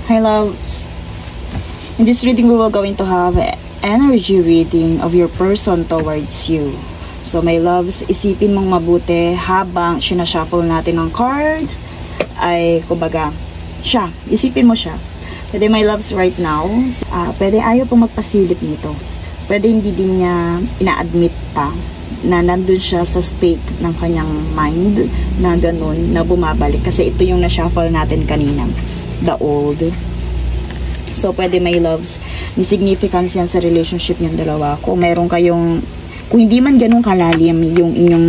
Hi loves. In this reading, we will going to have energy reading of your person towards you. So my loves, isipin mong mabuti habang sinashuffle natin ng card ay kumbaga siya, isipin mo siya. Pwede my loves right now, pwede ayaw pong magpasilip nito. Pwede hindi din niya ina-admit pa na nandun siya sa state ng kanyang mind na ganun, na bumabalik. Kasi ito yung na-shuffle natin kanina, the old. So pwede my loves, may significance yan sa relationship niyong dalawa. Kung meron kayong, kung hindi man ganun kalalim yung inyong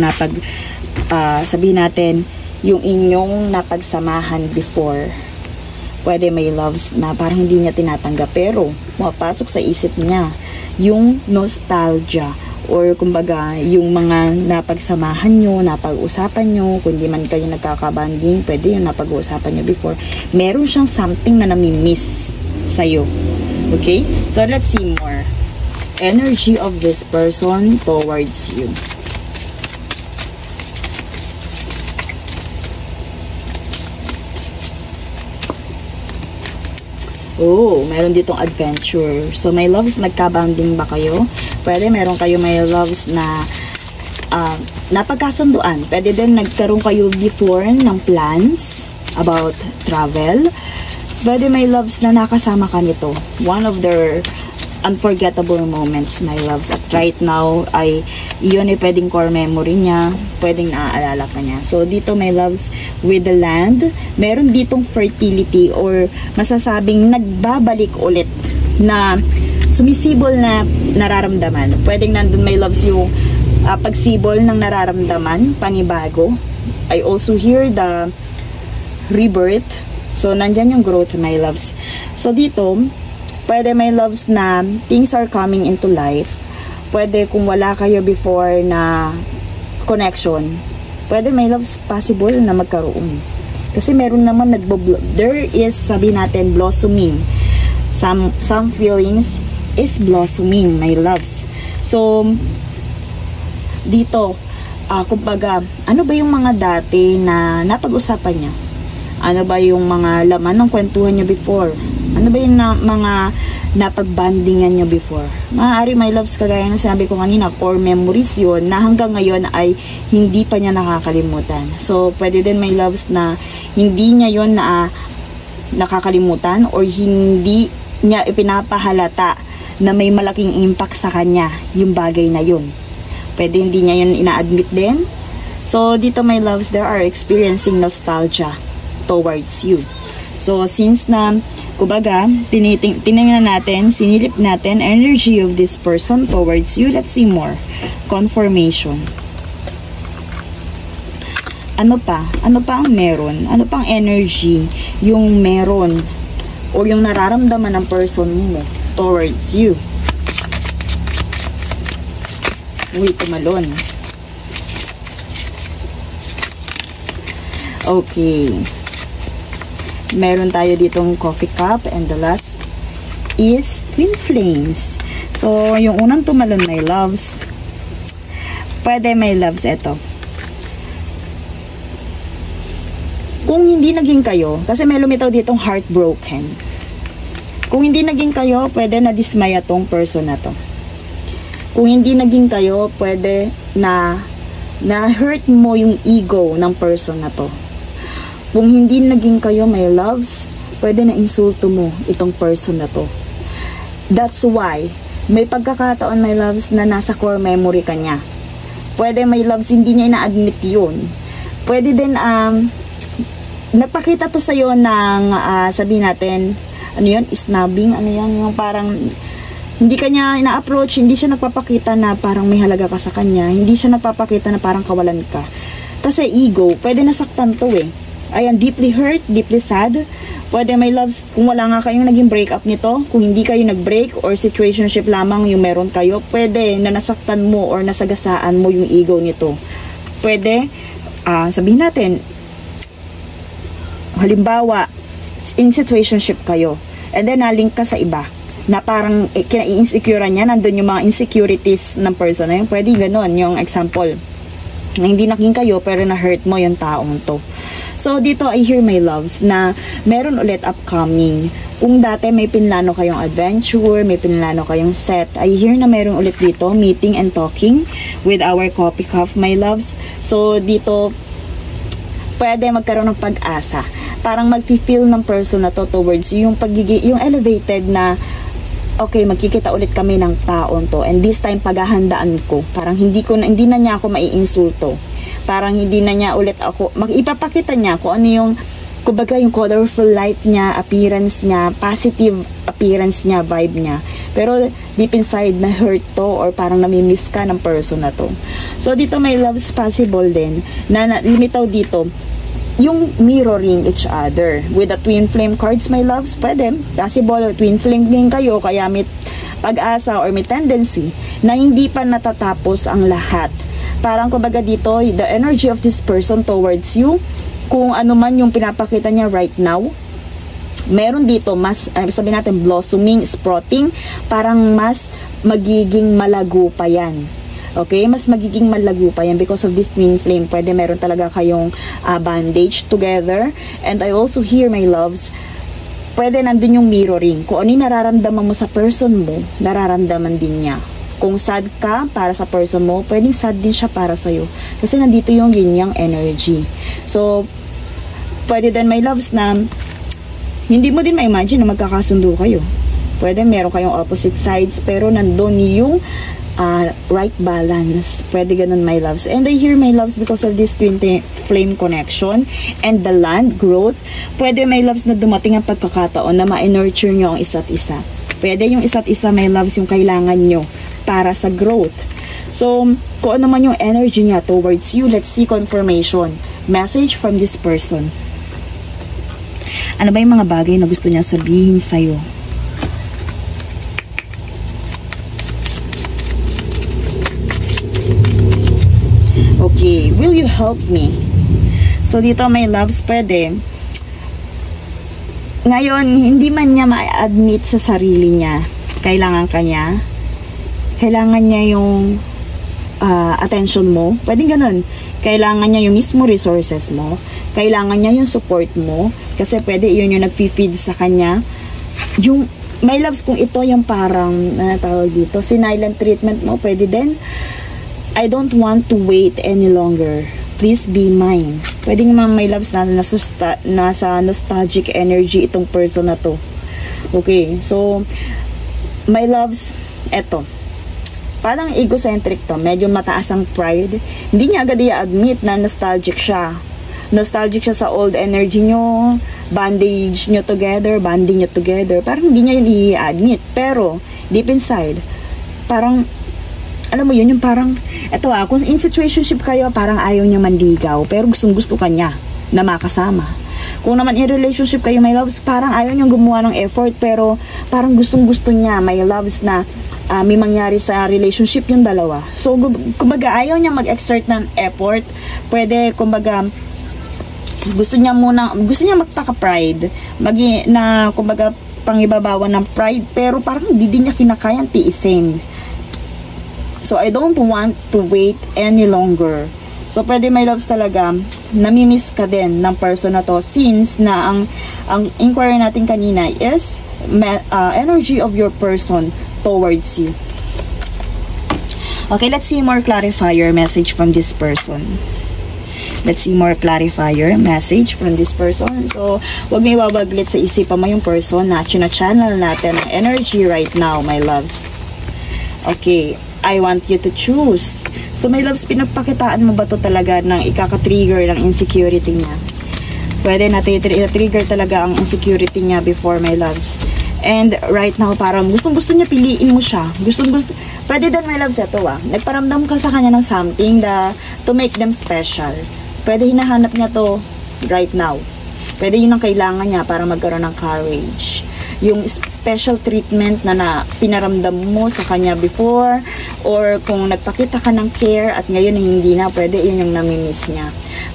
sabihin natin, yung inyong napagsamahan before, pwede may loves na parang hindi niya tinatanggap, pero mapasok sa isip niya yung nostalgia, or kumbaga yung mga napagsamahan nyo, napag-usapan nyo, kung di man kayo nagkakabanding, pwede yung napag-uusapan nyo before, meron siyang something na nami-miss sa'yo. Okay? So let's see more. Energy of this person towards you. Oh, meron ditong adventure. So, my loves, nagka-bonding ba kayo? Pwede, meron kayo my loves na napagkasunduan. Pwede din nagkaroon kayo before ng plans about travel. Pwede, my loves, na nakasama ka nito. One of their unforgettable moments, my loves. At right now, ay yun ay pwedeng core memory niya, pwedeng naaalala ka niya. So, dito, my loves, with the land, meron ditong fertility or masasabing nagbabalik ulit na sumisibol na nararamdaman. Pwedeng nandun, my loves, yung pagsibol ng nararamdaman, panibago. I also hear the rebirth. So, nandyan yung growth, my loves. So, dito, pwede my loves na things are coming into life. Pwede kung wala kayo before na connection, pwede my loves possible na magkaroon. Kasi meron naman there is, sabi natin, blossoming. Some feelings is blossoming, my loves. So, dito, kumbaga, ano ba yung mga dati na napag-usapan niya? Ano ba yung mga laman ng kwentuhan niyo before? Ano ba yung mga napagbandingan nyo before? Maaari, my loves, kagaya na sinabi ko kanina, core memories yun na hanggang ngayon ay hindi pa niya nakakalimutan. So, pwede din, my loves, na hindi niya yun na nakakalimutan or hindi niya ipinapahalata na may malaking impact sa kanya yung bagay na yun. Pwede hindi niya yun ina-admit din. So, dito, my loves, there are experiencing nostalgia towards you. So, since na, kumbaga, tinignan natin, sinilip natin, energy of this person towards you, let's see more. Confirmation. Ano pa? Ano pa ang meron? Ano pang energy yung meron o yung nararamdaman ng person mo towards you? Uy, tumalon. Okay. Meron tayo ditong coffee cup, and the last is twin flames. So, yung unang tumalon, my loves, pwede, my loves, eto. Kung hindi naging kayo, kasi may lumitaw ditong heartbroken. Kung hindi naging kayo, pwede na dismaya tong person na to. Kung hindi naging kayo, pwede na hurt mo yung ego ng person na to. Kung hindi naging kayo, my loves, pwede na insulto mo itong person na to. That's why, may pagkakataon, my loves, na nasa core memory ka niya. Pwede, my loves, hindi niya ina-admit yun. Pwede din, nagpakita to sa'yo ng, sabihin natin, ano yun, snubbing, ano yan, yung parang, hindi ka niya ina-approach, hindi siya nagpapakita na parang may halaga ka sa kanya, hindi siya nagpapakita na parang kawalan ka. Kasi ego, pwede nasaktan to eh. Ayan, deeply hurt, deeply sad. Pwede, my loves, kung wala nga kayong naging breakup nito, kung hindi kayo nag-break or situationship lamang yung meron kayo, pwede na nasaktan mo or nasagasaan mo yung ego nito. Pwede, sabihin natin, halimbawa, in situationship kayo, and then nalink ka sa iba, na parang kina-insecure niya, nandun yung mga insecurities ng person na yun. Pwede ganon, yung example, na hindi naging kayo, pero na-hurt mo yung taong to. So, dito I hear my loves na meron ulit upcoming. Kung dati may pinlano kayong adventure, may pinlano kayong set, I hear na meron ulit dito meeting and talking with our coffee cup, my loves. So, dito pwede magkaroon ng pag-asa. Parang mag-feel ng person na to towards yung pagiging, yung elevated na okay, magkikita ulit kami ng taon to, and this time paghahandaan ko. Parang hindi na niya ako maiinsulto. Parang hindi na niya ulit ako, ipapakita niya ko ano yung, kumbaga yung colorful life niya, appearance niya, positive appearance niya, vibe niya. Pero deep inside na hurt to, or parang namimiss ka ng person na to. So dito may loves possible din na limitaw dito yung mirroring each other. With the twin flame cards, my loves, pwede possible twin flame din kayo, kaya may pag-asa or may tendency na hindi pa natatapos ang lahat. Parang kumbaga dito, the energy of this person towards you, kung ano man yung pinapakita niya right now, meron dito mas, sabihin natin blossoming, sprouting, parang mas magiging malago pa yan. Okay, mas magiging malago pa yan because of this twin flame. Pwede meron talaga kayong bandage together. And I also hear, my loves, pwede nandun yung mirroring. Kung ano yung nararamdaman mo sa person mo, nararamdaman din niya. Kung sad ka para sa person mo, pwedeng sad din siya para sa'yo. Kasi nandito yung yin-yang energy. So, pwede din, my loves, na hindi mo din ma-imagine na magkakasundo kayo. Pwede meron kayong opposite sides, pero nandun yung right balance. Pwede ganun, my loves. And I hear, my loves, because of this twin flame connection and the land growth, pwede, my loves, na dumating ang pagkakataon na ma-nurture nyo ang isa't isa. Pwede yung isa't isa, my loves, yung kailangan nyo para sa growth. So, kung ano man yung energy niya towards you, let's see confirmation. Message from this person. Ano ba yung mga bagay na gusto niya sabihin sa'yo? Okay, will you help me? So, dito, my loves, pwede. Ngayon, hindi man niya ma-admit sa sarili niya. Kailangan kanya. Kailangan niya yung attention mo. Pwede ganun. Kailangan niya yung mismo resources mo. Kailangan niya yung support mo. Kasi pwede yun yung nag-feed sa kanya. Yung, my loves, kung ito yung parang, tawag dito, silent treatment mo, pwede din. I don't want to wait any longer. Please be mine. Pwede naman, my loves, nasa nostalgic energy itong person na to. Okay, so, my loves, eto. Parang egocentric to. Medyo mataas ang pride. Hindi niya agad i-admit na nostalgic siya. Nostalgic siya sa old energy nyo. Bandage nyo together. Banding nyo together. Parang hindi niya yun i-admit. Pero, deep inside, parang, alam mo yun, yung parang, eto kung in situationship kayo, parang ayaw niya manligaw, pero gustong-gusto ka niya na makasama. Kung naman in relationship kayo, my loves, parang ayaw niyang gumawa ng effort, pero parang gustong-gusto niya, my loves, na may mangyari sa relationship yung dalawa. So, kumbaga, ayaw niya mag-exert ng effort. Pwede, kumbaga, gusto niya magpaka-pride, kumbaga, pangibabawan ng pride, pero parang hindi din niya kinakayang tiisin. So, I don't want to wait any longer. So, pwede, my loves, talaga, namimiss ka din ng person na to, since na ang inquiry natin kanina is energy of your person towards you. Okay, let's see more clarifier message from this person. Let's see more clarifier message from this person. So, huwag may wawaglit sa isipan mo yung person na channel natin ang energy right now, my loves. Okay, I want you to choose. So, my loves, pinagpakitaan mo ba to talaga ng ikaka-trigger ng insecurity niya? Pwede natin i-trigger talaga ang insecurity niya before, my loves. And right now, parang gustong-gusto niya piliin mo siya. Gustong-gusto. Pwede din, my loves, ito nagparamdam ka sa kanya ng something to make them special. Pwede hinahanap niya to right now. Pwede yun ang kailangan niya para magkaroon ng courage. Yung special treatment na pinaramdam mo sa kanya before, or kung nagpakita ka ng care at ngayon hindi na, pwede yun yung namimiss niya.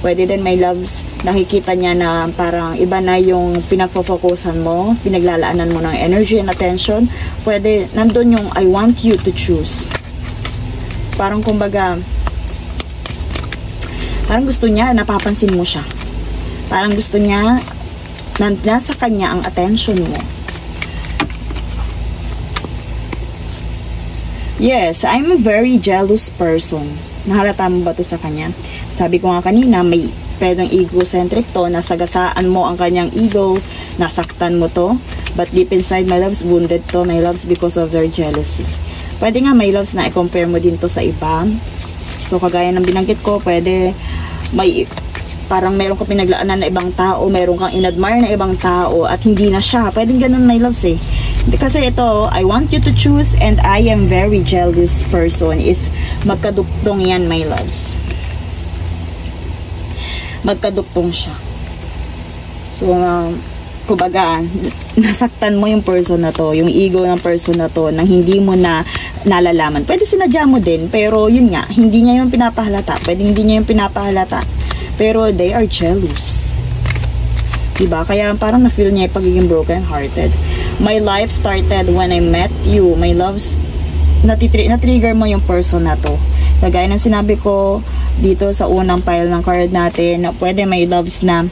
Pwede din, my loves, nakikita niya na parang iba na yung pinagpo-focusan mo, pinaglalaanan mo ng energy and attention. Pwede, nandun yung I want you to choose. Parang kumbaga, parang gusto niya, napapansin mo siya. Parang gusto niya, nasa kanya ang attention mo. Yes, I'm a very jealous person. Nahalata mo ba to sa kanya? Sabi ko nga kanina, may pwedeng egocentric to, nasagasaan mo ang kanyang ego, nasaktan mo to, but deep inside, my loves, wounded to, my loves, because of their jealousy. Pwede nga, my loves, na i-compare mo din to sa iba. So, kagaya ng binanggit ko, pwede may parang meron ka pinaglaanan na ibang tao, meron kang inadmire na ibang tao, at hindi na siya. Pwedeng ganun, my loves, eh. Kasi ito, I want you to choose, and I am very jealous person, is magkaduktong yan, my loves. Magkaduktong siya. So, kumbaga, nasaktan mo yung person na to, yung ego ng person na to, nang hindi mo na nalalaman. Pwede sinadya mo din, pero yun nga, hindi niya yung pinapahalata. Pwede hindi niya yung pinapahalata. Pero they are jealous. Diba? Kaya parang na-feel niya yung pagiging broken-hearted. My life started when I met you. My loves, na-trigger mo yung person na to. Kagaya ng sinabi ko dito sa unang pile ng card natin, na pwede may loves na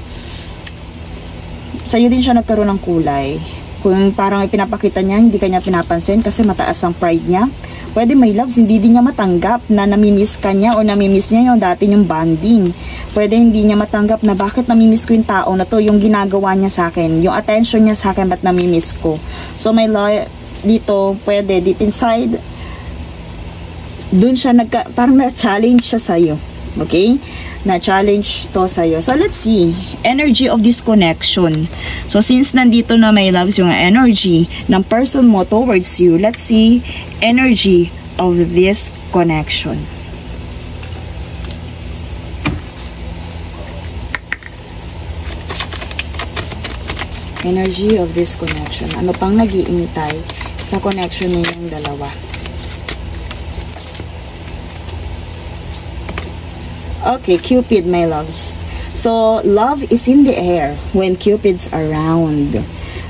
sa'yo din siya nagkaroon ng kulay. Kung parang ipinapakita niya, hindi kanya pinapansin kasi mataas ang pride niya. Pwede may loves, hindi din niya matanggap na namimiss ka niya o namimiss niya yung dati yung bonding. Pwede hindi niya matanggap na bakit namimiss ko yung tao na to, yung ginagawa niya sa akin, yung attention niya sa akin, ba't namimiss ko. So may love dito, pwede deep inside, dun siya parang na-challenge siya sa'yo. Okay? Na-challenge to sa'yo. So, let's see. Energy of this connection. So, since nandito na may loves yung energy ng person mo towards you, let's see energy of this connection. Energy of this connection. Ano pang nag-iintay sa connection ninyong dalawa? Okay, Cupid, my loves. So, love is in the air when Cupid's around.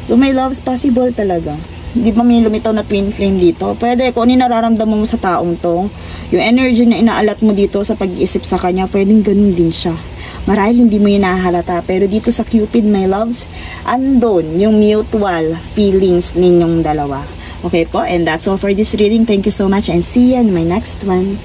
So, my loves, possible talaga. Hindi ba may lumitaw na twin flame dito? Pwede, kung ano nararamdaman mo sa taong to, yung energy na inaalat mo dito sa pag-iisip sa kanya, pwedeng ganun din siya. Marahil hindi mo yun nahahalata, pero dito sa Cupid, my loves, andon yung mutual feelings ninyong dalawa. Okay po, and that's all for this reading. Thank you so much and see you in my next one.